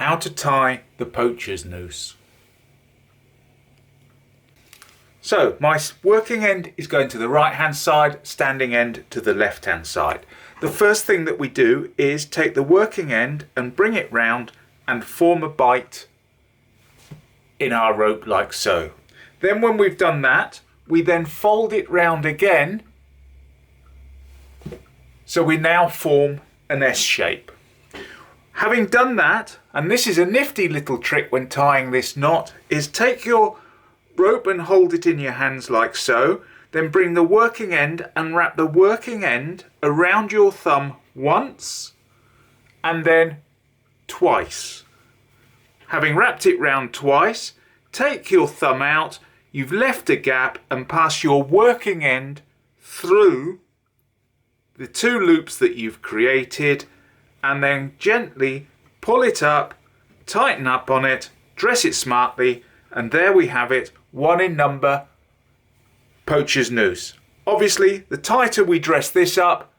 how to tie the poacher's noose. So my working end is going to the right hand side, standing end to the left hand side. The first thing that we do is take the working end and bring it round and form a bight in our rope like so. Then when we've done that, we then fold it round again, so we now form an S shape. Having done that, and this is a nifty little trick when tying this knot, is take your rope and hold it in your hands like so, then bring the working end and wrap the working end around your thumb once and then twice. Having wrapped it round twice, take your thumb out, you've left a gap, and pass your working end through the two loops that you've created, and then gently pull it up, tighten up on it, dress it smartly, and there we have it, 1 in number poacher's noose. Obviously, the tighter we dress this up,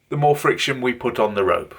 the more friction we put on the rope.